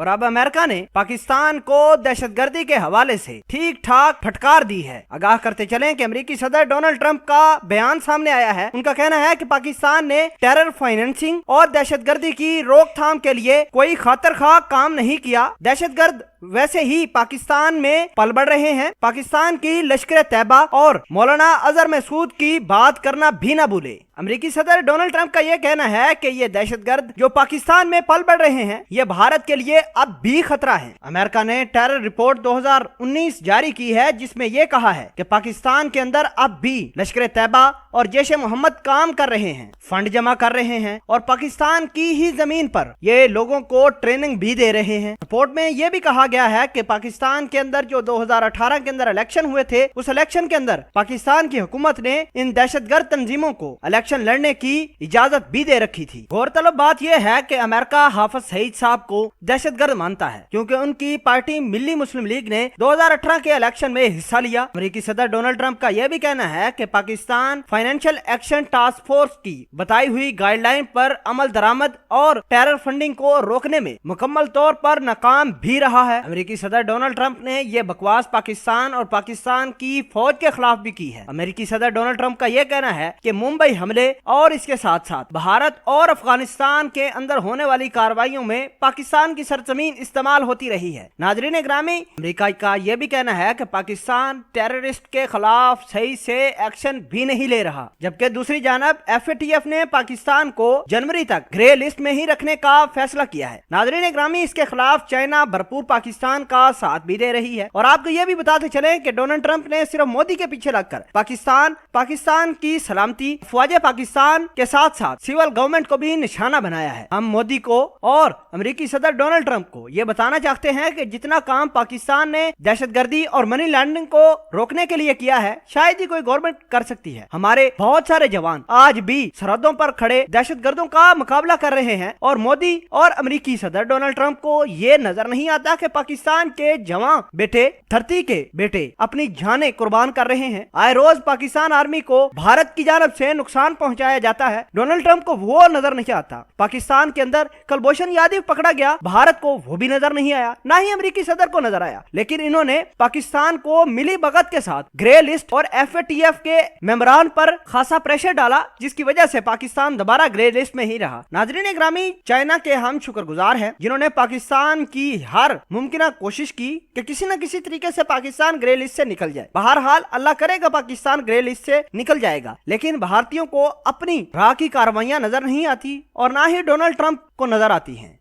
और अब अमेरिका ने पाकिस्तान को दहशतगर्दी के हवाले से ठीक ठाक फटकार दी है। आगाह करते चलें कि अमेरिकी सदर डोनाल्ड ट्रंप का बयान सामने आया है। उनका कहना है कि पाकिस्तान ने टेरर फाइनेंसिंग और दहशतगर्दी की रोकथाम के लिए कोई खातिरख्वाह काम नहीं किया। दहशतगर्द वैसे ही पाकिस्तान में पल बढ़ रहे हैं। पाकिस्तान की लश्कर तैयबा और मौलाना अजहर मसूद की बात करना भी न भूले। अमेरिकी सदर डोनाल्ड ट्रंप का यह कहना है कि ये दहशतगर्द जो पाकिस्तान में पल बढ़ रहे हैं, ये भारत के लिए अब भी खतरा है। अमेरिका ने टेरर रिपोर्ट 2019 जारी की है, जिसमें यह कहा है कि पाकिस्तान के अंदर अब भी लश्कर तैयबा और जैश मोहम्मद काम कर रहे हैं, फंड जमा कर रहे हैं और पाकिस्तान की ही जमीन पर ये लोगों को ट्रेनिंग भी दे रहे हैं। रिपोर्ट में यह भी कहा गया है कि पाकिस्तान के अंदर जो 2018 के अंदर इलेक्शन हुए थे, उस इलेक्शन के अंदर पाकिस्तान की हुकूमत ने इन दहशतगर्द तंजीमों को इलेक्शन लड़ने की इजाजत भी दे रखी थी। गौरतलब बात यह है कि अमेरिका हाफिज सईद साहब को दहशतगर्द मानता है, क्योंकि उनकी पार्टी मिल्ली मुस्लिम लीग ने 2018 के इलेक्शन में हिस्सा लिया। अमेरिकी सदर डोनाल्ड ट्रंप का यह भी कहना है कि Pakistan financial action task force की बताई हुई गाइडलाइन पर अमल दरामद और टेरर फंडिंग को रोकने में मुकम्मल तौर पर नाकाम भी रहा है। अमेरिकी सदर डोनाल्ड ट्रंप ने यह बकवास पाकिस्तान और पाकिस्तान की फौज के खिलाफ भी की है। अमेरिकी सदर डोनाल्ड ट्रंप का यह कहना है कि मुंबई हमले और इसके साथ साथ भारत और अफगानिस्तान के अंदर होने वाली कार्रवाइयों में पाकिस्तान की सरजमीन इस्तेमाल होती रही है। नाजरीन ग्रामी, अमेरिका का यह भी कहना है कि पाकिस्तान टेररिस्ट के खिलाफ सही से एक्शन भी नहीं ले रहा, जबकि दूसरी जानब FATF ने पाकिस्तान को जनवरी तक ग्रे लिस्ट में ही रखने का फैसला किया है। नाजरीन ग्रामी, इसके खिलाफ चाइना भरपूर पाकिस्तान का साथ भी दे रही है। और आपको यह भी बताते चले कि डोनाल्ड ट्रंप ने सिर्फ मोदी के पीछे लगकर पाकिस्तान की सलामती, फौज पाकिस्तान के साथ साथ सिविल गवर्नमेंट को भी निशाना बनाया है। हम मोदी को और अमेरिकी सदर डोनाल्ड ट्रंप को यह बताना चाहते हैं कि जितना काम पाकिस्तान ने दहशतगर्दी और मनी लॉन्ड्रिंग को रोकने के लिए किया है, शायद ही कोई गवर्नमेंट कर सकती है। हमारे बहुत सारे जवान आज भी सरहदों पर खड़े दहशतगर्दों का मुकाबला कर रहे हैं और मोदी और अमेरिकी सदर डोनाल्ड ट्रंप को यह नजर नहीं आता कि पाकिस्तान के जवान बेटे, धरती के बेटे अपनी जानें कुर्बान कर रहे हैं। आए रोज पाकिस्तान आर्मी को भारत की जानब से नुकसान पहुंचाया जाता है। डोनाल्ड ट्रंप को वो नजर नहीं आता। पाकिस्तान के अंदर कुलभूषण यादव पकड़ा गया, भारत को वो भी नजर नहीं आया, ना ही अमेरिकी सदर को नजर आया। लेकिन इन्होंने पाकिस्तान को मिली भगत के साथ ग्रे लिस्ट और FATF के मेंबरान पर खासा प्रेशर डाला, जिसकी वजह से पाकिस्तान दोबारा ग्रे लिस्ट में ही रहा। नाजरीन ग्रामी, चाइना के हम शुक्रगुजार हैं जिन्होंने पाकिस्तान की हर मुमकिन कोशिश की कि किसी न किसी तरीके से पाकिस्तान ग्रे लिस्ट से निकल जाए। बहरहाल अल्लाह करेगा पाकिस्तान ग्रे लिस्ट से निकल जाएगा, लेकिन भारतीयों को अपनी राह की कार्रवाइयां नजर नहीं आती और ना ही डोनाल्ड ट्रंप को नजर आती हैं।